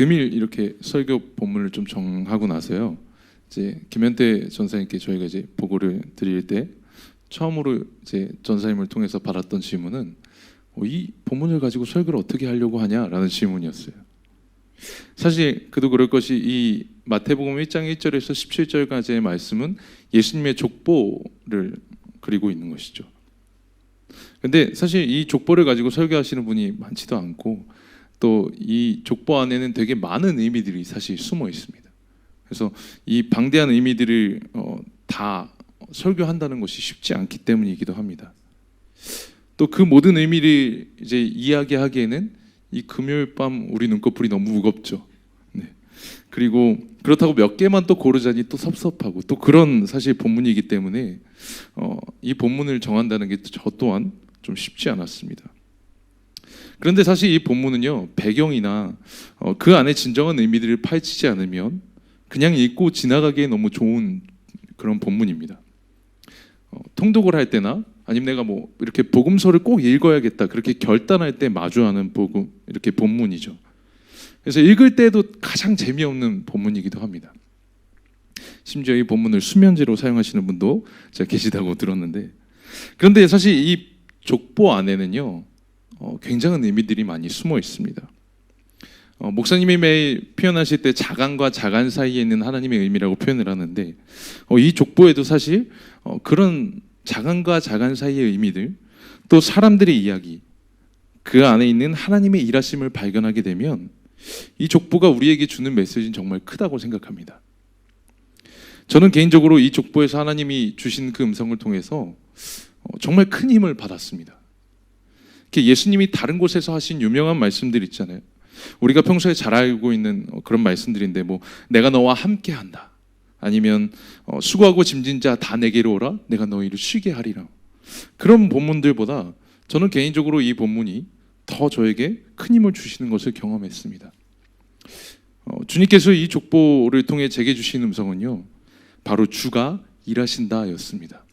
금일 이렇게 설교 본문을 좀 정하고 나서요, 이제 김현태 전사님께 저희가 이제 보고를 드릴 때 처음으로 이제 전사님을 통해서 받았던 질문은 이 본문을 가지고 설교를 어떻게 하려고 하냐라는 질문이었어요. 사실 그도 그럴 것이 이 마태복음 1장 1절에서 17절까지의 말씀은 예수님의 족보를 그리고 있는 것이죠. 근데 사실 이 족보를 가지고 설교하시는 분이 많지도 않고 또 이 족보 안에는 되게 많은 의미들이 사실 숨어 있습니다. 그래서 이 방대한 의미들을 다 설교한다는 것이 쉽지 않기 때문이기도 합니다. 또 그 모든 의미를 이제 이야기하기에는 이 금요일 밤 우리 눈꺼풀이 너무 무겁죠. 네. 그리고 그렇다고 몇 개만 또 고르자니 또 섭섭하고 또 그런 사실 본문이기 때문에 이 본문을 정한다는 게 저 또한 좀 쉽지 않았습니다. 그런데 사실 이 본문은요, 배경이나 그 안에 진정한 의미들을 파헤치지 않으면 그냥 읽고 지나가기에 너무 좋은 그런 본문입니다. 통독을 할 때나 아니면 내가 뭐 이렇게 복음서를 꼭 읽어야겠다 그렇게 결단할 때 마주하는 이렇게 본문이죠. 그래서 읽을 때도 가장 재미없는 본문이기도 합니다. 심지어 이 본문을 수면제로 사용하시는 분도 제가 계시다고 들었는데, 그런데 사실 이 족보 안에는요 굉장한 의미들이 많이 숨어 있습니다. 목사님이 매일 표현하실 때 자간과 자간 사이에 있는 하나님의 의미라고 표현을 하는데 이 족보에도 사실 그런 자간과 자간 사이의 의미들, 또 사람들의 이야기, 그 안에 있는 하나님의 일하심을 발견하게 되면 이 족보가 우리에게 주는 메시지는 정말 크다고 생각합니다. 저는 개인적으로 이 족보에서 하나님이 주신 그 음성을 통해서 정말 큰 힘을 받았습니다. 예수님이 다른 곳에서 하신 유명한 말씀들 있잖아요. 우리가 평소에 잘 알고 있는 그런 말씀들인데 뭐 내가 너와 함께 한다, 아니면 수고하고 짐진 자 다 내게로 오라, 내가 너희를 쉬게 하리라. 그런 본문들보다 저는 개인적으로 이 본문이 더 저에게 큰 힘을 주시는 것을 경험했습니다. 주님께서 이 족보를 통해 제게 주신 음성은요, 바로 주가 일하신다였습니다.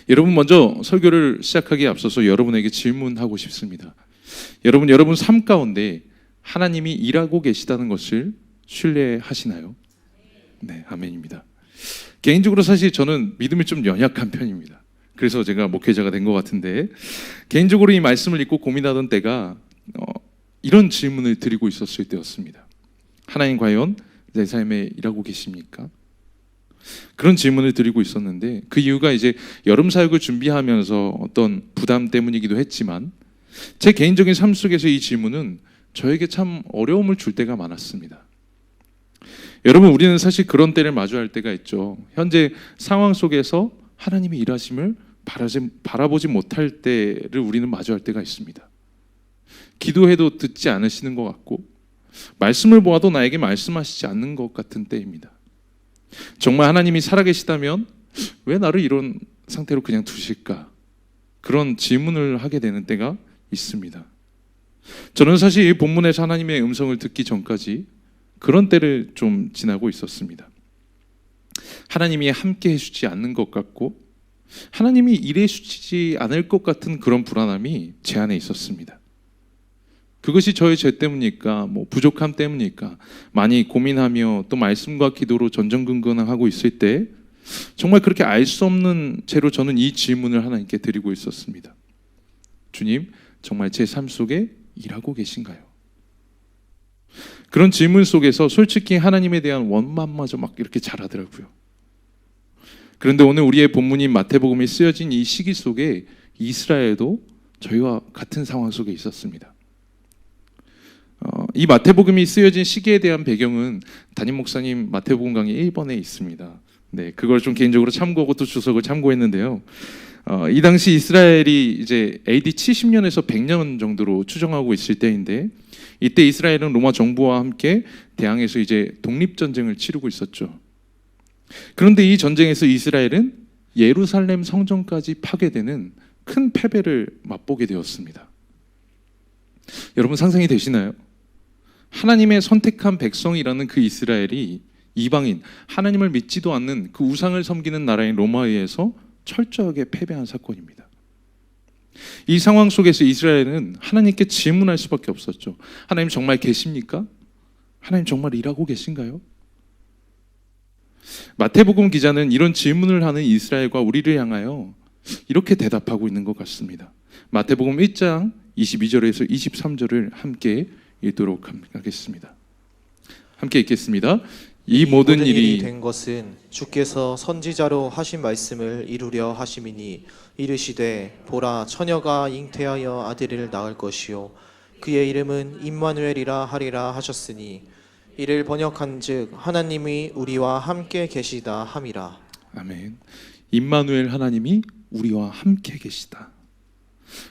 여러분, 먼저 설교를 시작하기에 앞서서 여러분에게 질문하고 싶습니다. 여러분 삶 가운데 하나님이 일하고 계시다는 것을 신뢰하시나요? 네, 아멘입니다. 개인적으로 사실 저는 믿음이 좀 연약한 편입니다. 그래서 제가 목회자가 된 것 같은데, 개인적으로 이 말씀을 읽고 고민하던 때가 이런 질문을 드리고 있었을 때였습니다. 하나님, 과연 내 삶에 일하고 계십니까? 그런 질문을 드리고 있었는데, 그 이유가 이제 여름 사역을 준비하면서 어떤 부담 때문이기도 했지만 제 개인적인 삶 속에서 이 질문은 저에게 참 어려움을 줄 때가 많았습니다. 여러분, 우리는 사실 그런 때를 마주할 때가 있죠. 현재 상황 속에서 하나님의 일하심을 바라보지 못할 때를 우리는 마주할 때가 있습니다. 기도해도 듣지 않으시는 것 같고 말씀을 보아도 나에게 말씀하시지 않는 것 같은 때입니다. 정말 하나님이 살아계시다면 왜 나를 이런 상태로 그냥 두실까? 그런 질문을 하게 되는 때가 있습니다. 저는 사실 이 본문에서 하나님의 음성을 듣기 전까지 그런 때를 좀 지나고 있었습니다. 하나님이 함께 해주지 않는 것 같고 하나님이 일해주지 않을 것 같은 그런 불안함이 제 안에 있었습니다. 그것이 저의 죄 때문일까, 뭐 부족함 때문일까, 많이 고민하며 또 말씀과 기도로 전전긍긍하고 있을 때 정말 그렇게 알 수 없는 채로 저는 이 질문을 하나님께 드리고 있었습니다. 주님, 정말 제 삶 속에 일하고 계신가요? 그런 질문 속에서 솔직히 하나님에 대한 원망마저 막 이렇게 자라더라고요. 그런데 오늘 우리의 본문인 마태복음이 쓰여진 이 시기 속에 이스라엘도 저희와 같은 상황 속에 있었습니다. 이 마태복음이 쓰여진 시기에 대한 배경은 담임 목사님 마태복음 강의 1번에 있습니다. 네, 그걸 좀 개인적으로 참고하고 또 주석을 참고했는데요. 이 당시 이스라엘이 이제 AD 70년에서 100년 정도로 추정하고 있을 때인데, 이때 이스라엘은 로마 정부와 함께 대항해서 이제 독립전쟁을 치르고 있었죠. 그런데 이 전쟁에서 이스라엘은 예루살렘 성전까지 파괴되는 큰 패배를 맛보게 되었습니다. 여러분, 상상이 되시나요? 하나님의 선택한 백성이라는 그 이스라엘이 이방인, 하나님을 믿지도 않는 그 우상을 섬기는 나라인 로마에 의해서 철저하게 패배한 사건입니다. 이 상황 속에서 이스라엘은 하나님께 질문할 수밖에 없었죠. 하나님 정말 계십니까? 하나님 정말 일하고 계신가요? 마태복음 기자는 이런 질문을 하는 이스라엘과 우리를 향하여 이렇게 대답하고 있는 것 같습니다. 마태복음 1장 22절에서 23절을 함께 읽도록 하겠습니다. 함께 읽겠습니다. 이 모든 일이 된 것은 주께서 선지자로 하신 말씀을 이루려 하심이니 이르시되 보라 처녀가 잉태하여 아들을 낳을 것이요 그의 이름은 임마누엘이라 하리라 하셨으니 이를 번역한즉 하나님이 우리와 함께 계시다 함이라. 아멘. 임마누엘 하나님이 우리와 함께 계시다.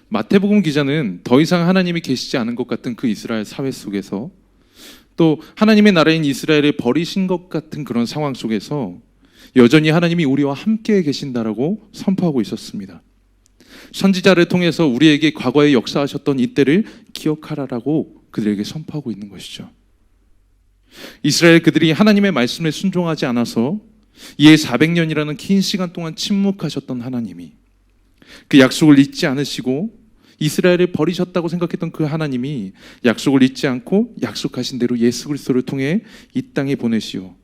마태복음 기자는 더 이상 하나님이 계시지 않은 것 같은 그 이스라엘 사회 속에서 또 하나님의 나라인 이스라엘을 버리신 것 같은 그런 상황 속에서 여전히 하나님이 우리와 함께 계신다라고 선포하고 있었습니다. 선지자를 통해서 우리에게 과거에 역사하셨던 이때를 기억하라라고 그들에게 선포하고 있는 것이죠. 이스라엘 그들이 하나님의 말씀에 순종하지 않아서 이에 400년이라는 긴 시간 동안 침묵하셨던 하나님이 그 약속을 잊지 않으시고 이스라엘을 버리셨다고 생각했던 그 하나님이 약속을 잊지 않고 약속하신 대로 예수 그리스도를 통해 이 땅에 보내시오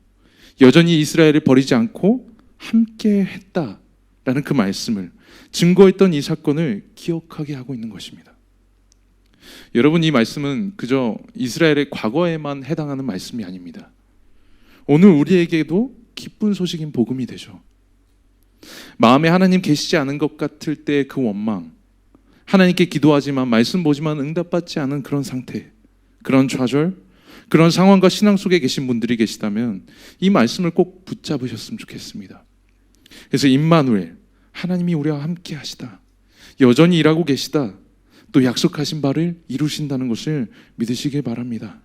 여전히 이스라엘을 버리지 않고 함께 했다라는 그 말씀을 증거했던 이 사건을 기억하게 하고 있는 것입니다. 여러분, 이 말씀은 그저 이스라엘의 과거에만 해당하는 말씀이 아닙니다. 오늘 우리에게도 기쁜 소식인 복음이 되죠. 마음에 하나님 계시지 않은 것 같을 때 그 원망, 하나님께 기도하지만 말씀 보지만 응답받지 않은 그런 상태, 그런 좌절, 그런 상황과 신앙 속에 계신 분들이 계시다면 이 말씀을 꼭 붙잡으셨으면 좋겠습니다. 그래서 임마누엘, 하나님이 우리와 함께 하시다, 여전히 일하고 계시다, 또 약속하신 바를 이루신다는 것을 믿으시길 바랍니다.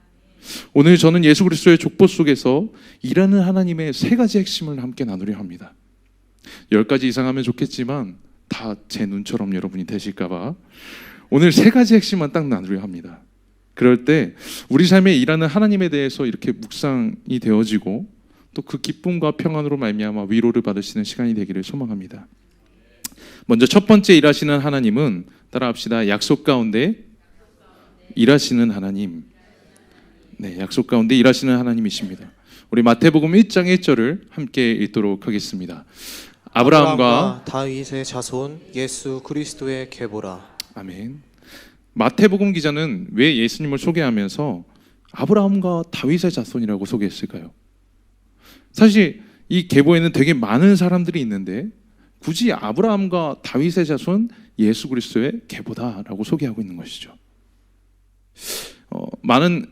오늘 저는 예수 그리스도의 족보 속에서 일하는 하나님의 3가지 핵심을 함께 나누려 합니다. 10가지 이상 하면 좋겠지만 다 제 눈처럼 여러분이 되실까봐 오늘 3가지 핵심만 딱 나누려 합니다. 그럴 때 우리 삶에 일하는 하나님에 대해서 이렇게 묵상이 되어지고 또 그 기쁨과 평안으로 말미암아 위로를 받으시는 시간이 되기를 소망합니다. 먼저 첫 번째 일하시는 하나님은 따라합시다. 약속 가운데 일하시는 하나님. 네, 약속 가운데 일하시는 하나님이십니다. 우리 마태복음 1장 1절을 함께 읽도록 하겠습니다. 아브라함과 다윗의 자손 예수 그리스도의 계보라. 아멘. 마태복음 기자는 왜 예수님을 소개하면서 아브라함과 다윗의 자손이라고 소개했을까요? 사실 이 계보에는 되게 많은 사람들이 있는데 굳이 아브라함과 다윗의 자손 예수 그리스도의 계보다라고 소개하고 있는 것이죠. 많은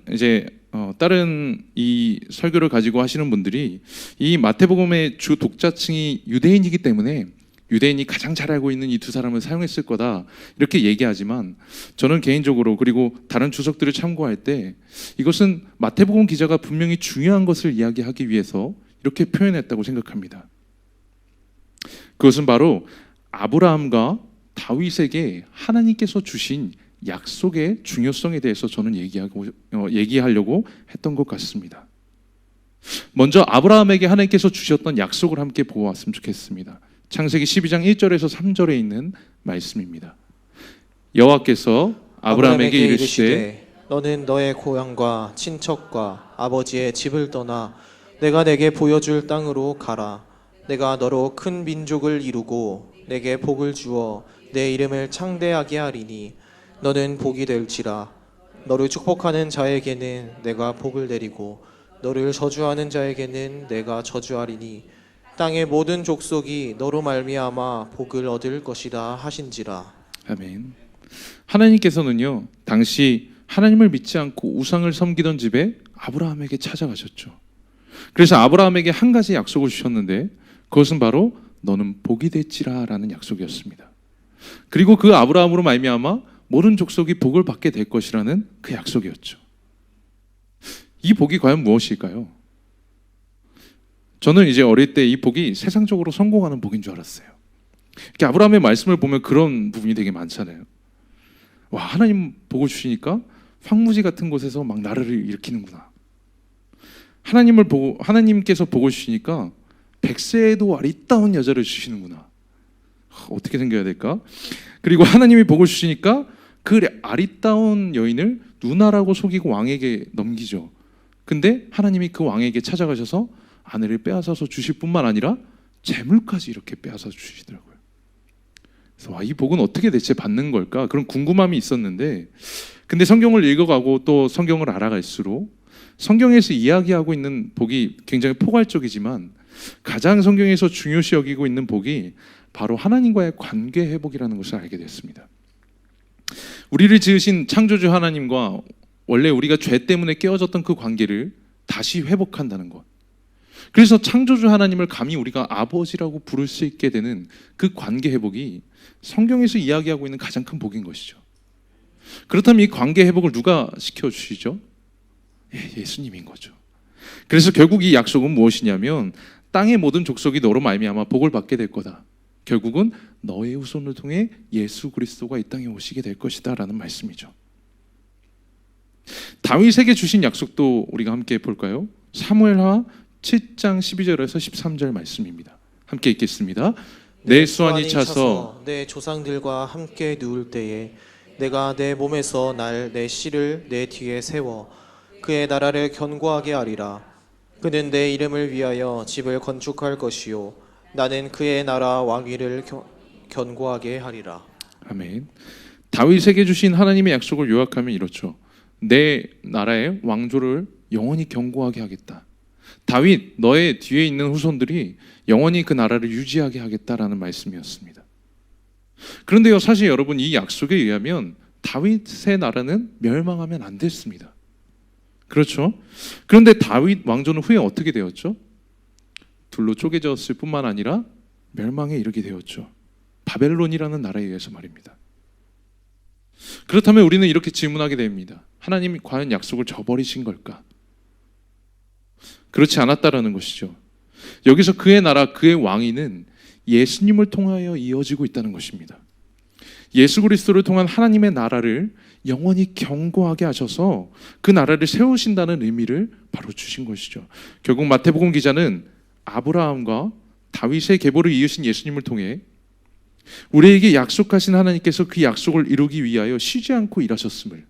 다른 이 설교를 가지고 하시는 분들이 이 마태복음의 주 독자층이 유대인이기 때문에 유대인이 가장 잘 알고 있는 이 2사람을 사용했을 거다 이렇게 얘기하지만 저는 개인적으로 그리고 다른 주석들을 참고할 때 이것은 마태복음 기자가 분명히 중요한 것을 이야기하기 위해서 이렇게 표현했다고 생각합니다. 그것은 바로 아브라함과 다윗에게 하나님께서 주신 약속의 중요성에 대해서 저는 얘기하려고 했던 것 같습니다. 먼저 아브라함에게 하나님께서 주셨던 약속을 함께 보았으면 좋겠습니다. 창세기 12장 1절에서 3절에 있는 말씀입니다. 여호와께서 아브라함에게 이르시되 너는 너의 고향과 친척과 아버지의 집을 떠나 내가 내게 보여줄 땅으로 가라. 내가 너로 큰 민족을 이루고 내게 복을 주어 내 이름을 창대하게 하리니 너는 복이 될지라. 너를 축복하는 자에게는 내가 복을 내리고 너를 저주하는 자에게는 내가 저주하리니 땅의 모든 족속이 너로 말미암아 복을 얻을 것이다 하신지라. 아멘. 하나님께서는요 당시 하나님을 믿지 않고 우상을 섬기던 집에 아브라함에게 찾아가셨죠. 그래서 아브라함에게 한 가지 약속을 주셨는데 그것은 바로 너는 복이 될지라 라는 약속이었습니다. 그리고 그 아브라함으로 말미암아 모든 족속이 복을 받게 될 것이라는 그 약속이었죠. 이 복이 과연 무엇일까요? 저는 이제 어릴 때 이 복이 세상적으로 성공하는 복인 줄 알았어요. 이렇게 아브라함의 말씀을 보면 그런 부분이 되게 많잖아요. 와, 하나님 복을 주시니까 황무지 같은 곳에서 막 나라를 일으키는구나. 하나님께서 복을 주시니까 100세에도 아리따운 여자를 주시는구나. 어떻게 생겨야 될까? 그리고 하나님이 복을 주시니까 그 아리따운 여인을 누나라고 속이고 왕에게 넘기죠. 근데 하나님이 그 왕에게 찾아가셔서 아내를 빼앗아서 주실 뿐만 아니라 재물까지 이렇게 빼앗아 주시더라고요. 그래서 와, 이 복은 어떻게 대체 받는 걸까? 그런 궁금함이 있었는데, 근데 성경을 읽어가고 또 성경을 알아갈수록 성경에서 이야기하고 있는 복이 굉장히 포괄적이지만 가장 성경에서 중요시 여기고 있는 복이 바로 하나님과의 관계 회복이라는 것을 알게 됐습니다. 우리를 지으신 창조주 하나님과 원래 우리가 죄 때문에 깨어졌던 그 관계를 다시 회복한다는 것. 그래서 창조주 하나님을 감히 우리가 아버지라고 부를 수 있게 되는 그 관계 회복이 성경에서 이야기하고 있는 가장 큰 복인 것이죠. 그렇다면 이 관계 회복을 누가 시켜주시죠? 예수님인 거죠. 그래서 결국 이 약속은 무엇이냐면 땅의 모든 족속이 너로 말미암아 복을 받게 될 거다. 결국은 너의 후손을 통해 예수 그리스도가 이 땅에 오시게 될 것이다 라는 말씀이죠. 다윗에게 주신 약속도 우리가 함께 볼까요? 사무엘하 7장 12절에서 13절 말씀입니다. 함께 읽겠습니다. 내 수완이 차서 내 조상들과 함께 누울 때에 내가 내 몸에서 날 내 씨를 내 뒤에 세워 그의 나라를 견고하게 하리라. 그는 내 이름을 위하여 집을 건축할 것이요 나는 그의 나라 왕위를 견고하게 하리라. 아멘. 다윗에게 주신 하나님의 약속을 요약하면 이렇죠. 내 나라의 왕조를 영원히 견고하게 하겠다. 다윗, 너의 뒤에 있는 후손들이 영원히 그 나라를 유지하게 하겠다라는 말씀이었습니다. 그런데요, 사실 여러분, 이 약속에 의하면 다윗의 나라는 멸망하면 안 됐습니다. 그렇죠? 그런데 다윗 왕조는 후에 어떻게 되었죠? 둘로 쪼개졌을 뿐만 아니라 멸망에 이르게 되었죠. 바벨론이라는 나라에 의해서 말입니다. 그렇다면 우리는 이렇게 질문하게 됩니다. 하나님이 과연 약속을 저버리신 걸까? 그렇지 않았다라는 것이죠. 여기서 그의 나라, 그의 왕위는 예수님을 통하여 이어지고 있다는 것입니다. 예수 그리스도를 통한 하나님의 나라를 영원히 견고하게 하셔서 그 나라를 세우신다는 의미를 바로 주신 것이죠. 결국 마태복음 기자는 아브라함과 다윗의 계보를 이으신 예수님을 통해 우리에게 약속하신 하나님께서 그 약속을 이루기 위하여 쉬지 않고 일하셨음을,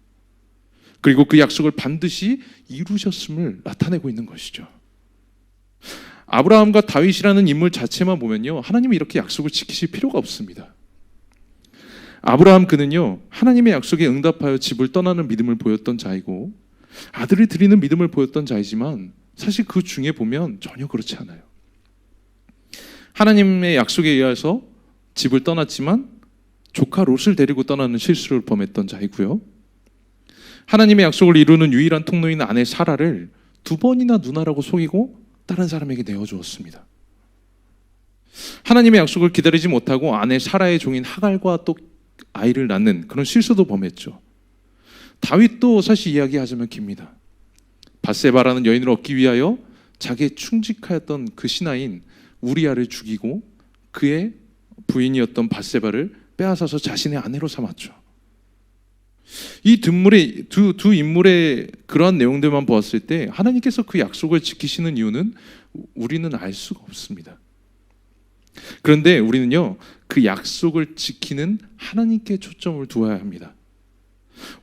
그리고 그 약속을 반드시 이루셨음을 나타내고 있는 것이죠. 아브라함과 다윗이라는 인물 자체만 보면요, 하나님이 이렇게 약속을 지키실 필요가 없습니다. 아브라함 그는요, 하나님의 약속에 응답하여 집을 떠나는 믿음을 보였던 자이고 아들을 드리는 믿음을 보였던 자이지만 사실 그 중에 보면 전혀 그렇지 않아요. 하나님의 약속에 의해서 집을 떠났지만 조카 롯을 데리고 떠나는 실수를 범했던 자이고요, 하나님의 약속을 이루는 유일한 통로인 아내 사라를 2번이나 누나라고 속이고 다른 사람에게 내어주었습니다. 하나님의 약속을 기다리지 못하고 아내 사라의 종인 하갈과 또 아이를 낳는 그런 실수도 범했죠. 다윗도 사실 이야기하자면 깁니다. 밧세바라는 여인을 얻기 위하여 자기의 충직하였던 그 신하인 우리아를 죽이고 그의 부인이었던 밧세바를 빼앗아서 자신의 아내로 삼았죠. 이 두 인물의 그러한 내용들만 보았을 때 하나님께서 그 약속을 지키시는 이유는 우리는 알 수가 없습니다. 그런데 우리는요, 그 약속을 지키는 하나님께 초점을 두어야 합니다.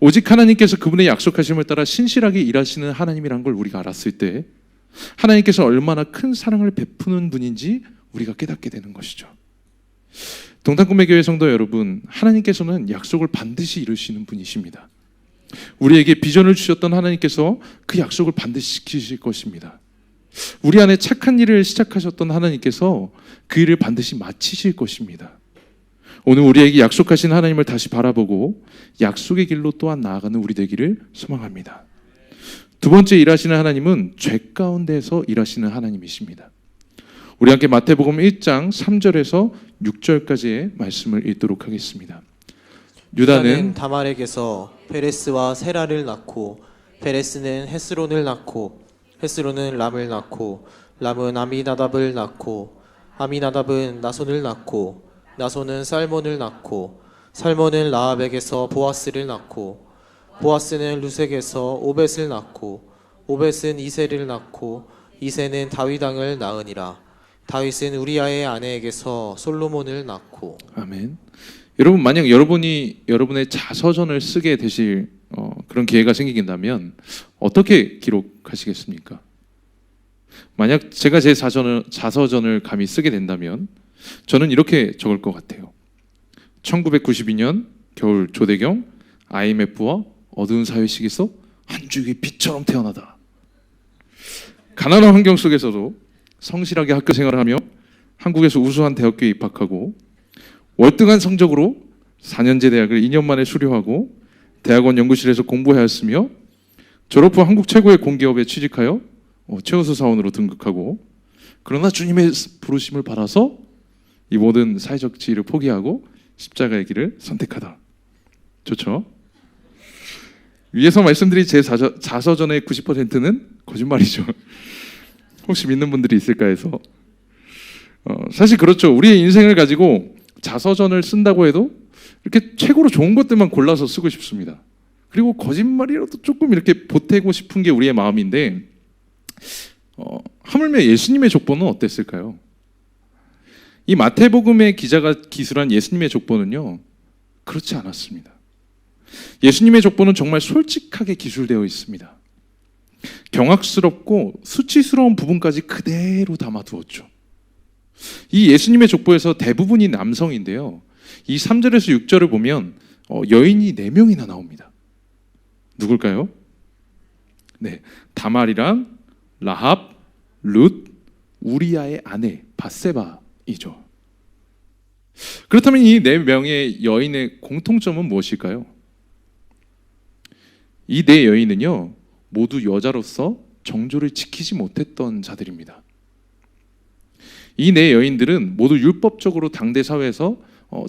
오직 하나님께서 그분의 약속하심을 따라 신실하게 일하시는 하나님이란 걸 우리가 알았을 때 하나님께서 얼마나 큰 사랑을 베푸는 분인지 우리가 깨닫게 되는 것이죠. 동탄꿈의교회 성도 여러분, 하나님께서는 약속을 반드시 이루시는 분이십니다. 우리에게 비전을 주셨던 하나님께서 그 약속을 반드시 지키실 것입니다. 우리 안에 착한 일을 시작하셨던 하나님께서 그 일을 반드시 마치실 것입니다. 오늘 우리에게 약속하신 하나님을 다시 바라보고 약속의 길로 또한 나아가는 우리 되기를 소망합니다. 두 번째 일하시는 하나님은 죄 가운데서 일하시는 하나님이십니다. 우리 함께 마태복음 1장 3절에서 6절까지의 말씀을 읽도록 하겠습니다. 유다는 다말에게서 베레스와 세라를 낳고 베레스는 헤스론을 낳고 헤스론은 람을 낳고 람은 아미나답을 낳고 아미나답은 나손을 낳고 나손은 살몬을 낳고 살몬은 라합에게서 보아스를 낳고 보아스는 루색에서 오벳을 낳고 오벳은 이세를 낳고 이세는 다윗 왕을 낳으니라. 다윗은 우리아의 아내에게서 솔로몬을 낳고. 아멘. 여러분, 만약 여러분이 여러분의 자서전을 쓰게 되실 그런 기회가 생기긴다면 어떻게 기록하시겠습니까? 만약 제가 제 자서전을 감히 쓰게 된다면 저는 이렇게 적을 것 같아요. 1992년 겨울 조대경, IMF와 어두운 사회 시기 속 한 줄기 빛처럼 태어나다. 가난한 환경 속에서도 성실하게 학교 생활을 하며 한국에서 우수한 대학교에 입학하고 월등한 성적으로 4년제 대학을 2년 만에 수료하고 대학원 연구실에서 공부하였으며 졸업 후 한국 최고의 공기업에 취직하여 최우수 사원으로 등극하고 그러나 주님의 부르심을 받아서 이 모든 사회적 지위를 포기하고 십자가의 길을 선택하다. 좋죠? 위에서 말씀드린 제 자서전의 90%는 거짓말이죠. 혹시 믿는 분들이 있을까 해서 사실 그렇죠. 우리의 인생을 가지고 자서전을 쓴다고 해도 이렇게 최고로 좋은 것들만 골라서 쓰고 싶습니다. 그리고 거짓말이라도 조금 이렇게 보태고 싶은 게 우리의 마음인데 하물며 예수님의 족보는 어땠을까요? 이 마태복음의 기자가 기술한 예수님의 족보는요, 그렇지 않았습니다. 예수님의 족보는 정말 솔직하게 기술되어 있습니다. 경악스럽고 수치스러운 부분까지 그대로 담아두었죠. 이 예수님의 족보에서 대부분이 남성인데요, 이 3절에서 6절을 보면 여인이 4명이나 나옵니다. 누굴까요? 네, 다말이랑 라합, 룻, 우리아의 아내 밧세바이죠. 그렇다면 이 4명의 여인의 공통점은 무엇일까요? 이 4여인은요 모두 여자로서 정조를 지키지 못했던 자들입니다. 이 4여인들은 모두 율법적으로 당대 사회에서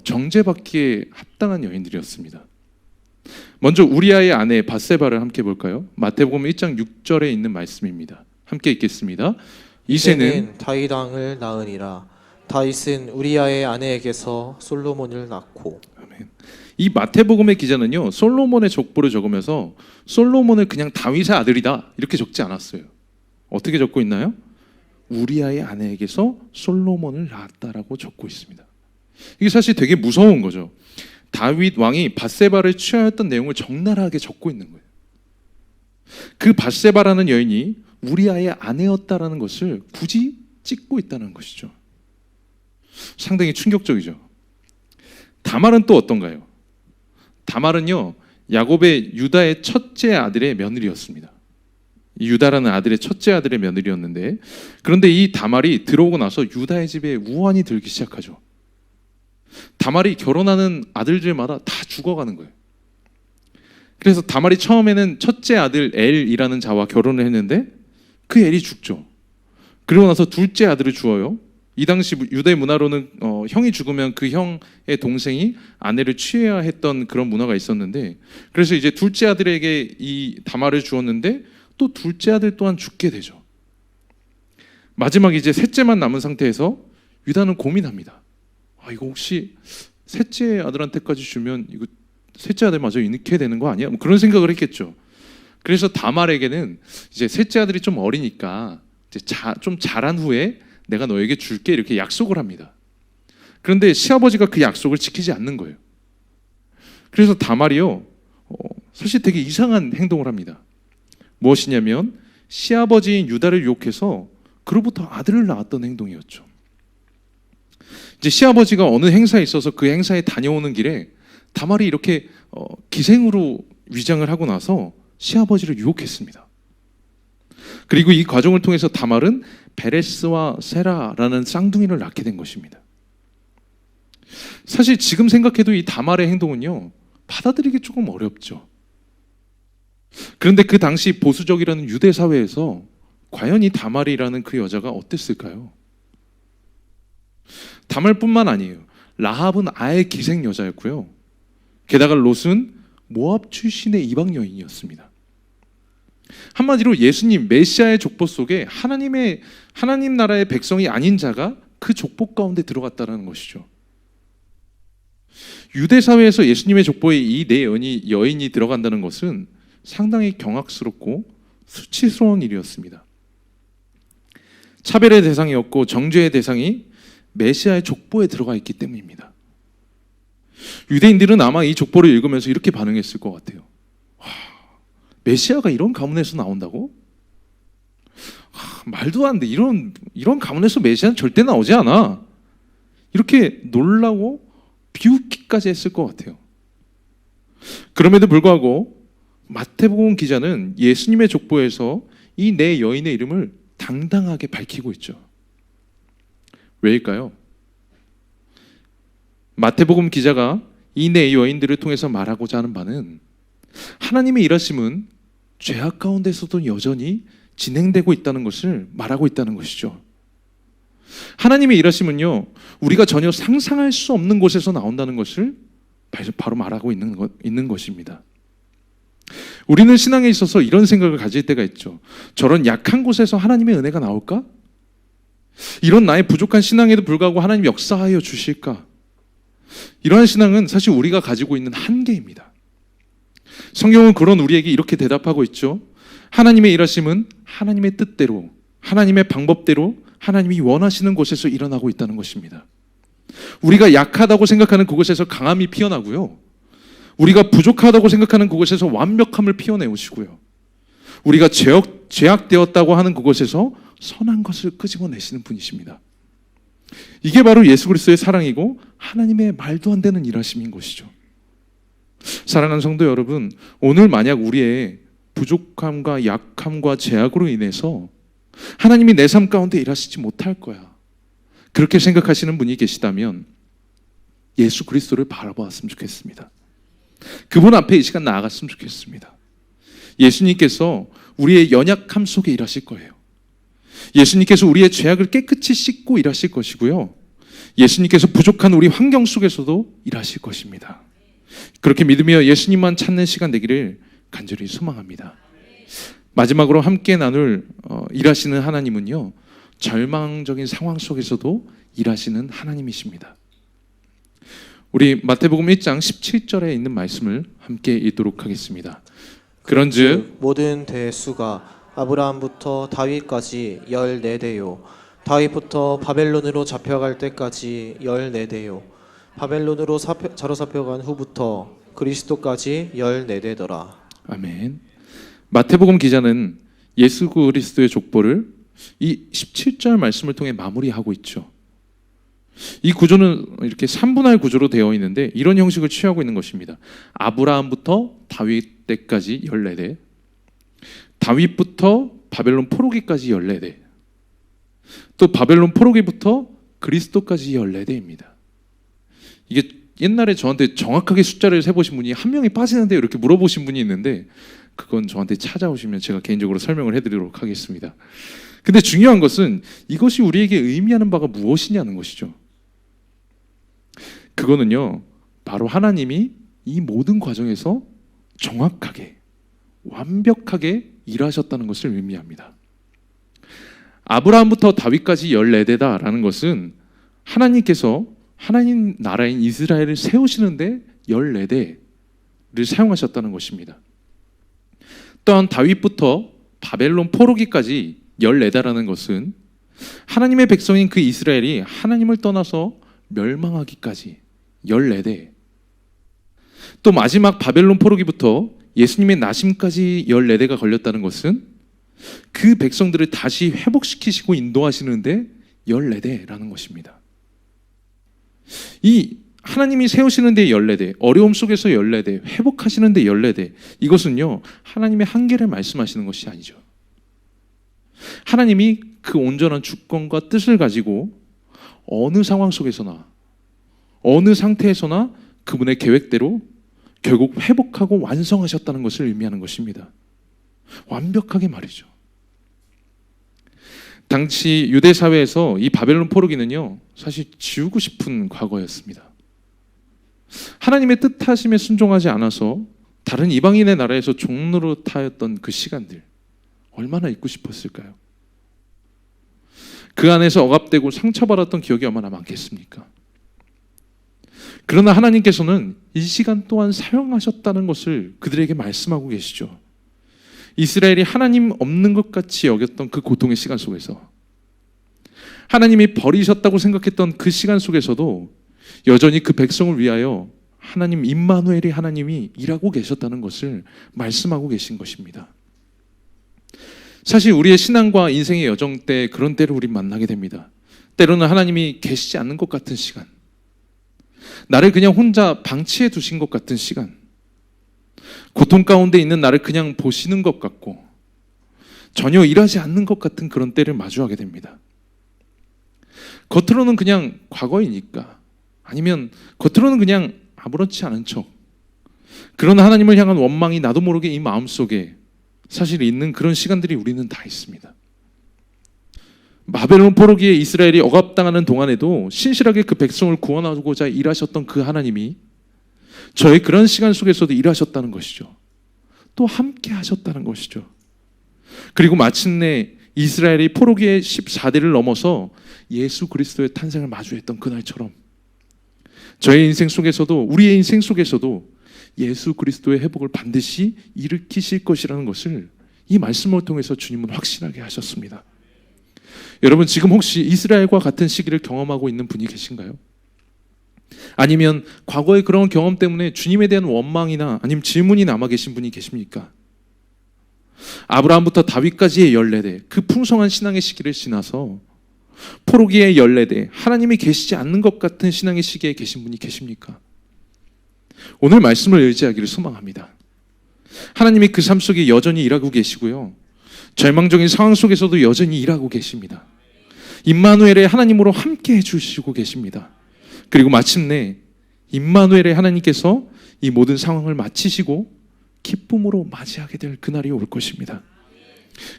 정죄받기에 합당한 여인들이었습니다. 먼저 우리아의 아내 밧세바를 함께 볼까요? 마태복음 1장 6절에 있는 말씀입니다. 함께 읽겠습니다. 이새는 다윗 왕을 낳으니라. 다윗은 우리아의 아내에게서 솔로몬을 낳고. 아멘. 이 마태복음의 기자는요 솔로몬의 족보를 적으면서 솔로몬을 그냥 다윗의 아들이다 이렇게 적지 않았어요. 어떻게 적고 있나요? 우리아의 아내에게서 솔로몬을 낳았다라고 적고 있습니다. 이게 사실 되게 무서운 거죠. 다윗 왕이 밧세바를 취하였던 내용을 적나라하게 적고 있는 거예요. 그 밧세바라는 여인이 우리아의 아내였다라는 것을 굳이 찍고 있다는 것이죠. 상당히 충격적이죠. 다말은 또 어떤가요? 다말은요 야곱의 유다의 첫째 아들의 며느리였습니다. 이 유다라는 아들의 첫째 아들의 며느리였는데, 그런데 이 다말이 들어오고 나서 유다의 집에 우환이 들기 시작하죠. 다말이 결혼하는 아들들마다 다 죽어가는 거예요. 그래서 다말이 처음에는 첫째 아들 엘이라는 자와 결혼을 했는데 그 엘이 죽죠. 그러고 나서 둘째 아들을 주어요. 이 당시 유대 문화로는 형이 죽으면 그 형의 동생이 아내를 취해야 했던 그런 문화가 있었는데, 그래서 이제 둘째 아들에게 이 다말을 주었는데 또 둘째 아들 또한 죽게 되죠. 마지막에 이제 셋째만 남은 상태에서 유다는 고민합니다. 이거 혹시 셋째 아들한테까지 주면 이거 셋째 아들마저 잃게 되는 거 아니야? 뭐 그런 생각을 했겠죠. 그래서 다말에게는 이제 셋째 아들이 좀 어리니까 이제 좀 자란 후에 내가 너에게 줄게 이렇게 약속을 합니다. 그런데 시아버지가 그 약속을 지키지 않는 거예요. 그래서 다말이요 사실 되게 이상한 행동을 합니다. 무엇이냐면 시아버지인 유다를 유혹해서 그로부터 아들을 낳았던 행동이었죠. 이제 시아버지가 어느 행사에 있어서 그 행사에 다녀오는 길에 다말이 이렇게 기생으로 위장을 하고 나서 시아버지를 유혹했습니다. 그리고 이 과정을 통해서 다말은 베레스와 세라라는 쌍둥이를 낳게 된 것입니다. 사실 지금 생각해도 이 다말의 행동은요 받아들이기 조금 어렵죠. 그런데 그 당시 보수적이라는 유대 사회에서 과연 이 다말이라는 그 여자가 어땠을까요? 다말뿐만 아니에요. 라합은 아예 기생 여자였고요. 게다가 롯은 모압 출신의 이방 여인이었습니다. 한마디로 예수님 메시아의 족보 속에 하나님 나라의 백성이 아닌 자가 그 족보 가운데 들어갔다는 것이죠. 유대 사회에서 예수님의 족보에 이 네 여인이 들어간다는 것은 상당히 경악스럽고 수치스러운 일이었습니다. 차별의 대상이었고 정죄의 대상이 메시아의 족보에 들어가 있기 때문입니다. 유대인들은 아마 이 족보를 읽으면서 이렇게 반응했을 것 같아요. 메시아가 이런 가문에서 나온다고? 말도 안 돼. 이런 가문에서 메시아는 절대 나오지 않아. 이렇게 놀라고 비웃기까지 했을 것 같아요. 그럼에도 불구하고 마태복음 기자는 예수님의 족보에서 이 네 여인의 이름을 당당하게 밝히고 있죠. 왜일까요? 마태복음 기자가 이 네 여인들을 통해서 말하고자 하는 바는 하나님의 일하심은 죄악 가운데서도 여전히 진행되고 있다는 것을 말하고 있다는 것이죠. 하나님의 일하심은요, 우리가 전혀 상상할 수 없는 곳에서 나온다는 것을 바로 말하고 있는 것입니다. 우리는 신앙에 있어서 이런 생각을 가질 때가 있죠. 저런 약한 곳에서 하나님의 은혜가 나올까? 이런 나의 부족한 신앙에도 불구하고 하나님 역사하여 주실까? 이러한 신앙은 사실 우리가 가지고 있는 한계입니다. 성경은 그런 우리에게 이렇게 대답하고 있죠. 하나님의 일하심은 하나님의 뜻대로, 하나님의 방법대로 하나님이 원하시는 곳에서 일어나고 있다는 것입니다. 우리가 약하다고 생각하는 그곳에서 강함이 피어나고요, 우리가 부족하다고 생각하는 그곳에서 완벽함을 피워내시고요, 우리가 죄악되었다고 하는 그곳에서 선한 것을 끄집어내시는 분이십니다. 이게 바로 예수 그리스도의 사랑이고 하나님의 말도 안 되는 일하심인 것이죠. 사랑하는 성도 여러분, 오늘 만약 우리의 부족함과 약함과 죄악으로 인해서 하나님이 내 삶 가운데 일하시지 못할 거야, 그렇게 생각하시는 분이 계시다면 예수 그리스도를 바라보았으면 좋겠습니다. 그분 앞에 이 시간 나아갔으면 좋겠습니다. 예수님께서 우리의 연약함 속에 일하실 거예요. 예수님께서 우리의 죄악을 깨끗이 씻고 일하실 것이고요, 예수님께서 부족한 우리 환경 속에서도 일하실 것입니다. 그렇게 믿으며 예수님만 찾는 시간 되기를 간절히 소망합니다. 마지막으로 함께 나눌 일하시는 하나님은요, 절망적인 상황 속에서도 일하시는 하나님이십니다. 우리 마태복음 1장 17절에 있는 말씀을 함께 읽도록 하겠습니다. 그런즉 모든 대수가 아브라함부터 다윗까지 14대요 다윗부터 바벨론으로 잡혀갈 때까지 14대요 바벨론으로 사로잡혀간 후부터 그리스도까지 14대더라. 아멘. 마태복음 기자는 예수 그리스도의 족보를 이 17절 말씀을 통해 마무리하고 있죠. 이 구조는 이렇게 3분할 구조로 되어 있는데 이런 형식을 취하고 있는 것입니다. 아브라함부터 다윗 때까지 14대, 다윗부터 바벨론 포로기까지 14대, 또 바벨론 포로기부터 그리스도까지 14대입니다. 이게 옛날에 저한테 정확하게 숫자를 세보신 분이 한 명이 빠지는데 이렇게 물어보신 분이 있는데, 그건 저한테 찾아오시면 제가 개인적으로 설명을 해드리도록 하겠습니다. 근데 중요한 것은 이것이 우리에게 의미하는 바가 무엇이냐는 것이죠. 그거는요, 바로 하나님이 이 모든 과정에서 정확하게 완벽하게 일하셨다는 것을 의미합니다. 아브라함부터 다윗까지 14대다라는 것은 하나님께서 하나님 나라인 이스라엘을 세우시는데 14대를 사용하셨다는 것입니다. 또한 다윗부터 바벨론 포로기까지 14대라는 것은 하나님의 백성인 그 이스라엘이 하나님을 떠나서 멸망하기까지 14대, 또 마지막 바벨론 포로기부터 예수님의 나심까지 14대가 걸렸다는 것은 그 백성들을 다시 회복시키시고 인도하시는데 14대라는 것입니다. 이 하나님이 세우시는데 14대, 어려움 속에서 14대, 회복하시는데 14대, 이것은요 하나님의 한계를 말씀하시는 것이 아니죠. 하나님이 그 온전한 주권과 뜻을 가지고 어느 상황 속에서나 어느 상태에서나 그분의 계획대로 결국 회복하고 완성하셨다는 것을 의미하는 것입니다. 완벽하게 말이죠. 당시 유대 사회에서 이 바벨론 포로기는요 사실 지우고 싶은 과거였습니다. 하나님의 뜻하심에 순종하지 않아서 다른 이방인의 나라에서 종로로 타였던 그 시간들, 얼마나 잊고 싶었을까요? 그 안에서 억압되고 상처받았던 기억이 얼마나 많겠습니까? 그러나 하나님께서는 이 시간 또한 사용하셨다는 것을 그들에게 말씀하고 계시죠. 이스라엘이 하나님 없는 것 같이 여겼던 그 고통의 시간 속에서, 하나님이 버리셨다고 생각했던 그 시간 속에서도 여전히 그 백성을 위하여 하나님 임마누엘의 하나님이 일하고 계셨다는 것을 말씀하고 계신 것입니다. 사실 우리의 신앙과 인생의 여정 때 그런 때를 우리 만나게 됩니다. 때로는 하나님이 계시지 않는 것 같은 시간, 나를 그냥 혼자 방치해 두신 것 같은 시간, 고통 가운데 있는 나를 그냥 보시는 것 같고 전혀 일하지 않는 것 같은 그런 때를 마주하게 됩니다. 겉으로는 그냥 과거이니까, 아니면 겉으로는 그냥 아무렇지 않은 척, 그런 하나님을 향한 원망이 나도 모르게 이 마음속에 사실 있는 그런 시간들이 우리는 다 있습니다. 바벨론 포로기에 이스라엘이 억압당하는 동안에도 신실하게 그 백성을 구원하고자 일하셨던 그 하나님이 저의 그런 시간 속에서도 일하셨다는 것이죠. 또 함께 하셨다는 것이죠. 그리고 마침내 이스라엘이 포로기의 14대를 넘어서 예수 그리스도의 탄생을 마주했던 그날처럼 저의 인생 속에서도, 우리의 인생 속에서도 예수 그리스도의 회복을 반드시 일으키실 것이라는 것을 이 말씀을 통해서 주님은 확신하게 하셨습니다. 여러분, 지금 혹시 이스라엘과 같은 시기를 경험하고 있는 분이 계신가요? 아니면 과거의 그런 경험 때문에 주님에 대한 원망이나 아니면 질문이 남아 계신 분이 계십니까? 아브라함부터 다윗까지의 14대, 그 풍성한 신앙의 시기를 지나서 포로기의 14대, 하나님이 계시지 않는 것 같은 신앙의 시기에 계신 분이 계십니까? 오늘 말씀을 의지하기를 소망합니다. 하나님이 그 삶 속에 여전히 일하고 계시고요, 절망적인 상황 속에서도 여전히 일하고 계십니다. 임마누엘의 하나님으로 함께 해주시고 계십니다. 그리고 마침내 임마누엘의 하나님께서 이 모든 상황을 마치시고 기쁨으로 맞이하게 될 그날이 올 것입니다.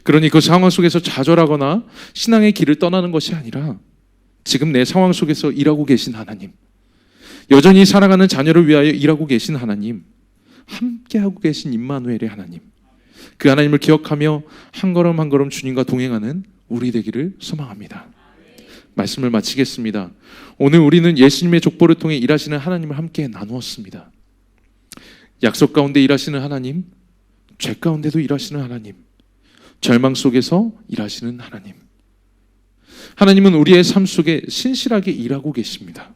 그러니 그 상황 속에서 좌절하거나 신앙의 길을 떠나는 것이 아니라 지금 내 상황 속에서 일하고 계신 하나님, 여전히 살아가는 자녀를 위하여 일하고 계신 하나님, 함께하고 계신 임마누엘의 하나님, 그 하나님을 기억하며 한 걸음 한 걸음 주님과 동행하는 우리 되기를 소망합니다. 말씀을 마치겠습니다. 오늘 우리는 예수님의 족보를 통해 일하시는 하나님을 함께 나누었습니다. 약속 가운데 일하시는 하나님, 죄 가운데도 일하시는 하나님, 절망 속에서 일하시는 하나님. 하나님은 우리의 삶 속에 신실하게 일하고 계십니다.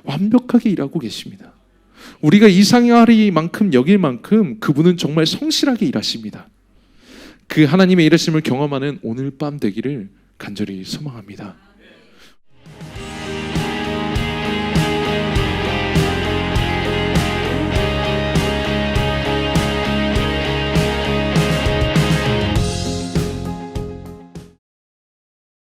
완벽하게 일하고 계십니다. 우리가 이상할 만큼 여길 만큼 그분은 정말 성실하게 일하십니다. 그 하나님의 일하심을 경험하는 오늘 밤 되기를 간절히 소망합니다.